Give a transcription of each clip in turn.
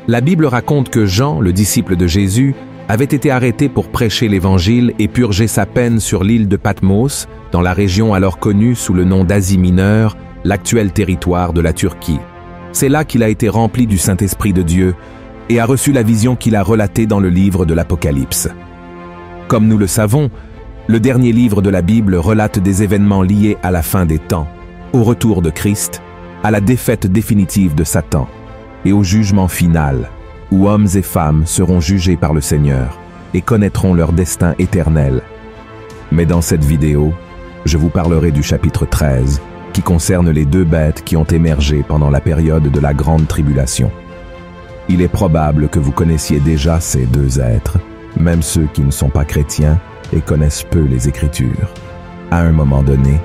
La Bible raconte que Jean, le disciple de Jésus, avait été arrêté pour prêcher l'Évangile et purger sa peine sur l'île de Patmos, dans la région alors connue sous le nom d'Asie mineure, l'actuel territoire de la Turquie. C'est là qu'il a été rempli du Saint-Esprit de Dieu et a reçu la vision qu'il a relatée dans le livre de l'Apocalypse. Comme nous le savons, le dernier livre de la Bible relate des événements liés à la fin des temps, au retour de Christ, à la défaite définitive de Satan et au jugement final, où hommes et femmes seront jugés par le Seigneur et connaîtront leur destin éternel. Mais dans cette vidéo, je vous parlerai du chapitre 13, qui concerne les deux bêtes qui ont émergé pendant la période de la Grande Tribulation. Il est probable que vous connaissiez déjà ces deux êtres, même ceux qui ne sont pas chrétiens et connaissent peu les Écritures. À un moment donné,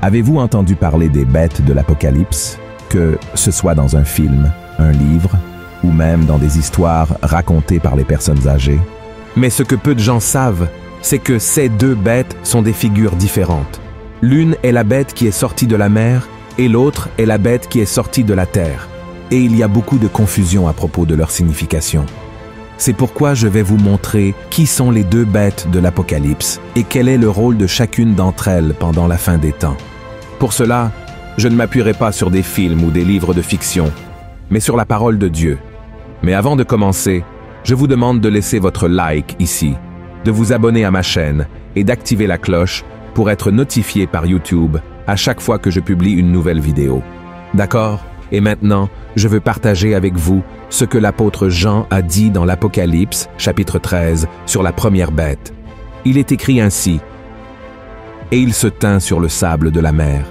avez-vous entendu parler des bêtes de l'Apocalypse, que ce soit dans un film, un livre, ou même dans des histoires racontées par les personnes âgées? Mais ce que peu de gens savent, c'est que ces deux bêtes sont des figures différentes. L'une est la bête qui est sortie de la mer et l'autre est la bête qui est sortie de la terre. Et il y a beaucoup de confusion à propos de leur signification. C'est pourquoi je vais vous montrer qui sont les deux bêtes de l'Apocalypse et quel est le rôle de chacune d'entre elles pendant la fin des temps. Pour cela, je ne m'appuierai pas sur des films ou des livres de fiction, mais sur la parole de Dieu. Mais avant de commencer, je vous demande de laisser votre like ici, de vous abonner à ma chaîne et d'activer la cloche pour être notifié par YouTube à chaque fois que je publie une nouvelle vidéo. D'accord? Et maintenant, je veux partager avec vous ce que l'apôtre Jean a dit dans l'Apocalypse, chapitre 13, sur la première bête. Il est écrit ainsi: « Et il se tint sur le sable de la mer.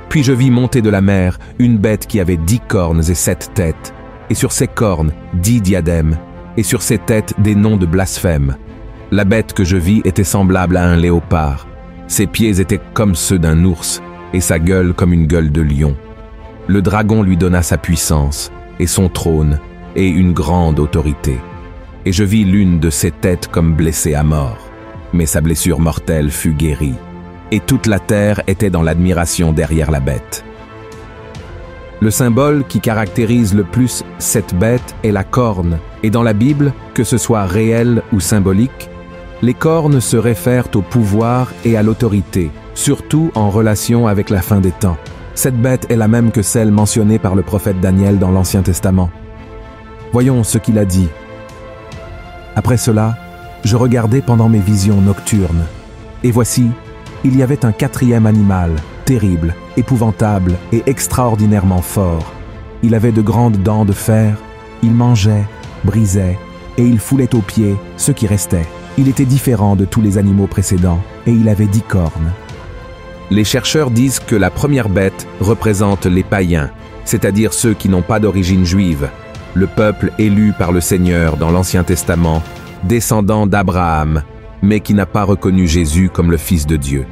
Puis je vis monter de la mer une bête qui avait 10 cornes et 7 têtes, et sur ses cornes 10 diadèmes, et sur ses têtes des noms de blasphème. La bête que je vis était semblable à un léopard. Ses pieds étaient comme ceux d'un ours, et sa gueule comme une gueule de lion. Le dragon lui donna sa puissance, et son trône, et une grande autorité. Et je vis l'une de ses têtes comme blessée à mort, mais sa blessure mortelle fut guérie. Et toute la terre était dans l'admiration derrière la bête. » Le symbole qui caractérise le plus cette bête est la corne, et dans la Bible, que ce soit réel ou symbolique, les cornes se réfèrent au pouvoir et à l'autorité, surtout en relation avec la fin des temps. Cette bête est la même que celle mentionnée par le prophète Daniel dans l'Ancien Testament. Voyons ce qu'il a dit. « Après cela, je regardais pendant mes visions nocturnes, et voici, il y avait un quatrième animal, terrible, épouvantable et extraordinairement fort. Il avait de grandes dents de fer, il mangeait, brisait, et il foulait aux pieds ce qui restait. Il était différent de tous les animaux précédents, et il avait 10 cornes. » Les chercheurs disent que la première bête représente les païens, c'est-à-dire ceux qui n'ont pas d'origine juive, le peuple élu par le Seigneur dans l'Ancien Testament, descendant d'Abraham, mais qui n'a pas reconnu Jésus comme le Fils de Dieu.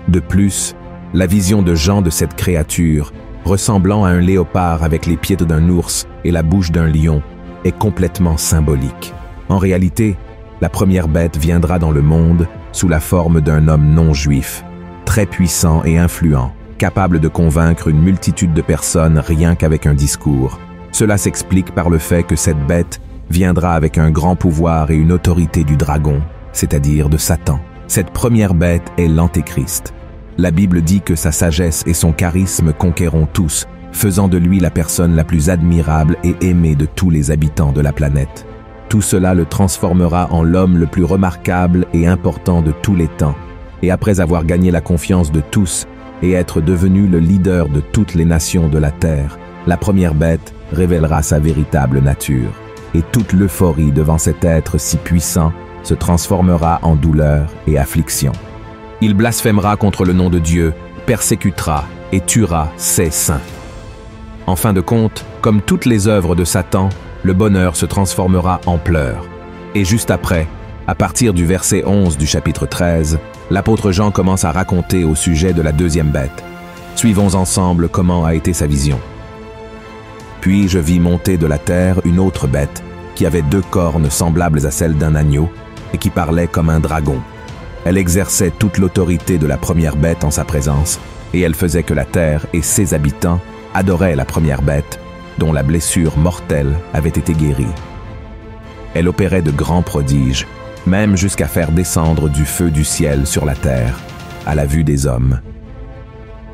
De plus, la vision de Jean de cette créature, ressemblant à un léopard avec les pieds d'un ours et la bouche d'un lion, est complètement symbolique. En réalité, la première bête viendra dans le monde sous la forme d'un homme non-juif, très puissant et influent, capable de convaincre une multitude de personnes rien qu'avec un discours. Cela s'explique par le fait que cette bête viendra avec un grand pouvoir et une autorité du dragon, c'est-à-dire de Satan. Cette première bête est l'Antéchrist. La Bible dit que sa sagesse et son charisme conquerront tous, faisant de lui la personne la plus admirable et aimée de tous les habitants de la planète. Tout cela le transformera en l'homme le plus remarquable et important de tous les temps. Et après avoir gagné la confiance de tous et être devenu le leader de toutes les nations de la terre, la première bête révélera sa véritable nature. Et toute l'euphorie devant cet être si puissant se transformera en douleur et affliction. Il blasphémera contre le nom de Dieu, persécutera et tuera ses saints. En fin de compte, comme toutes les œuvres de Satan, le bonheur se transformera en pleurs. Et juste après, à partir du verset 11 du chapitre 13, l'apôtre Jean commence à raconter au sujet de la deuxième bête. Suivons ensemble comment a été sa vision. « Puis je vis monter de la terre une autre bête, qui avait 2 cornes semblables à celles d'un agneau, et qui parlait comme un dragon. Elle exerçait toute l'autorité de la première bête en sa présence, et elle faisait que la terre et ses habitants adoraient la première bête, dont la blessure mortelle avait été guérie. Elle opérait de grands prodiges, même jusqu'à faire descendre du feu du ciel sur la terre, à la vue des hommes.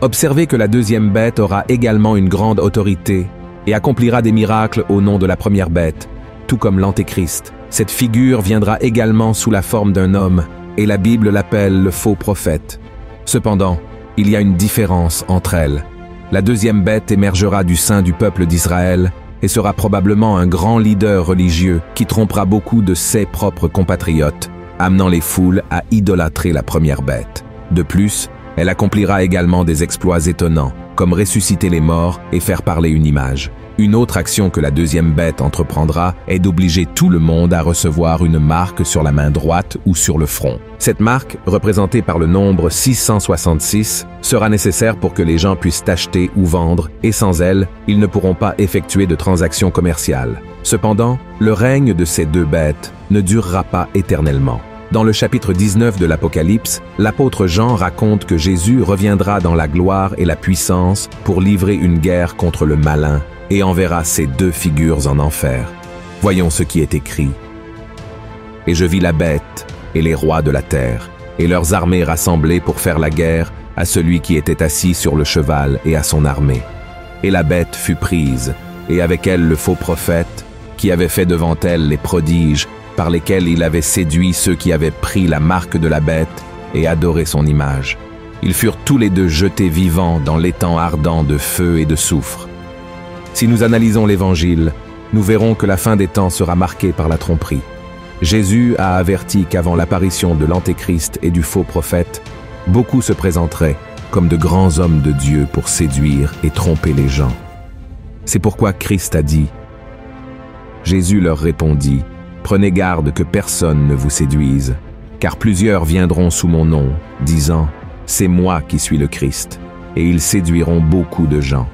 Observez que la deuxième bête aura également une grande autorité et accomplira des miracles au nom de la première bête, tout comme l'Antéchrist. Cette figure viendra également sous la forme d'un homme, et la Bible l'appelle le faux prophète. Cependant, il y a une différence entre elles. La deuxième bête émergera du sein du peuple d'Israël et sera probablement un grand leader religieux qui trompera beaucoup de ses propres compatriotes, amenant les foules à idolâtrer la première bête. De plus, elle accomplira également des exploits étonnants, comme ressusciter les morts et faire parler une image. Une autre action que la deuxième bête entreprendra est d'obliger tout le monde à recevoir une marque sur la main droite ou sur le front. Cette marque, représentée par le nombre 666, sera nécessaire pour que les gens puissent acheter ou vendre, et sans elle, ils ne pourront pas effectuer de transactions commerciales. Cependant, le règne de ces deux bêtes ne durera pas éternellement. Dans le chapitre 19 de l'Apocalypse, l'apôtre Jean raconte que Jésus reviendra dans la gloire et la puissance pour livrer une guerre contre le malin et enverra ses deux figures en enfer. Voyons ce qui est écrit. « Et je vis la bête et les rois de la terre, et leurs armées rassemblées pour faire la guerre à celui qui était assis sur le cheval et à son armée. Et la bête fut prise, et avec elle le faux prophète, qui avait fait devant elle les prodiges, par lesquels il avait séduit ceux qui avaient pris la marque de la bête et adoré son image. Ils furent tous les deux jetés vivants dans l'étang ardent de feu et de soufre. » Si nous analysons l'Évangile, nous verrons que la fin des temps sera marquée par la tromperie. Jésus a averti qu'avant l'apparition de l'Antéchrist et du faux prophète, beaucoup se présenteraient comme de grands hommes de Dieu pour séduire et tromper les gens. C'est pourquoi Christ a dit « Jésus leur répondit, « Prenez garde que personne ne vous séduise, car plusieurs viendront sous mon nom, disant « C'est moi qui suis le Christ », et ils séduiront beaucoup de gens. »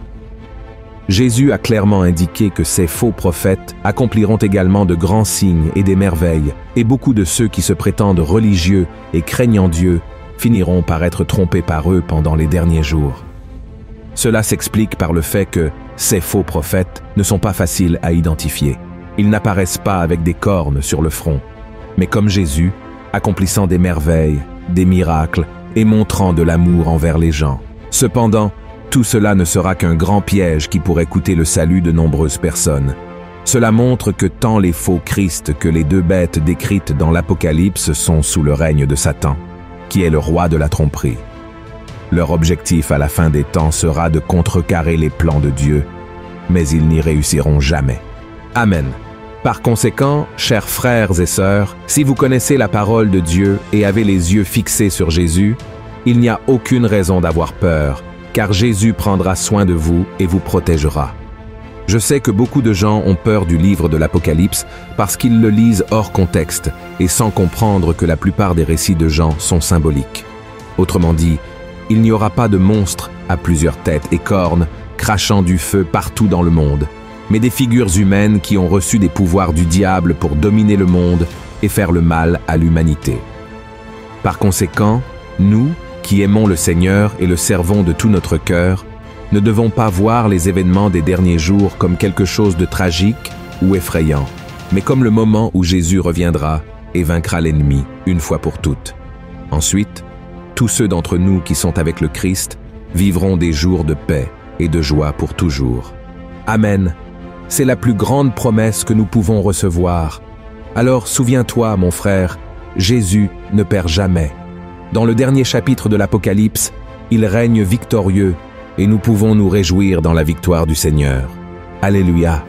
Jésus a clairement indiqué que ces faux prophètes accompliront également de grands signes et des merveilles, et beaucoup de ceux qui se prétendent religieux et craignant Dieu finiront par être trompés par eux pendant les derniers jours. Cela s'explique par le fait que ces faux prophètes ne sont pas faciles à identifier. Ils n'apparaissent pas avec des cornes sur le front, mais comme Jésus, accomplissant des merveilles, des miracles et montrant de l'amour envers les gens. Cependant, tout cela ne sera qu'un grand piège qui pourrait coûter le salut de nombreuses personnes. Cela montre que tant les faux Christ que les deux bêtes décrites dans l'Apocalypse sont sous le règne de Satan, qui est le roi de la tromperie. Leur objectif à la fin des temps sera de contrecarrer les plans de Dieu, mais ils n'y réussiront jamais. Amen. Par conséquent, chers frères et sœurs, si vous connaissez la parole de Dieu et avez les yeux fixés sur Jésus, il n'y a aucune raison d'avoir peur, car Jésus prendra soin de vous et vous protégera. Je sais que beaucoup de gens ont peur du livre de l'Apocalypse parce qu'ils le lisent hors contexte et sans comprendre que la plupart des récits de Jean sont symboliques. Autrement dit, il n'y aura pas de monstres à plusieurs têtes et cornes crachant du feu partout dans le monde, mais des figures humaines qui ont reçu des pouvoirs du diable pour dominer le monde et faire le mal à l'humanité. Par conséquent, nous, qui aimons le Seigneur et le servons de tout notre cœur, ne devons pas voir les événements des derniers jours comme quelque chose de tragique ou effrayant, mais comme le moment où Jésus reviendra et vaincra l'ennemi une fois pour toutes. Ensuite, tous ceux d'entre nous qui sont avec le Christ vivront des jours de paix et de joie pour toujours. Amen. C'est la plus grande promesse que nous pouvons recevoir. Alors souviens-toi, mon frère, Jésus ne perd jamais. Dans le dernier chapitre de l'Apocalypse, il règne victorieux et nous pouvons nous réjouir dans la victoire du Seigneur. Alléluia!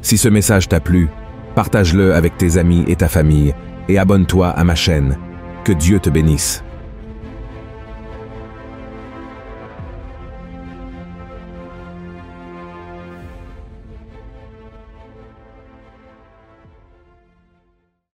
Si ce message t'a plu, partage-le avec tes amis et ta famille et abonne-toi à ma chaîne. Que Dieu te bénisse.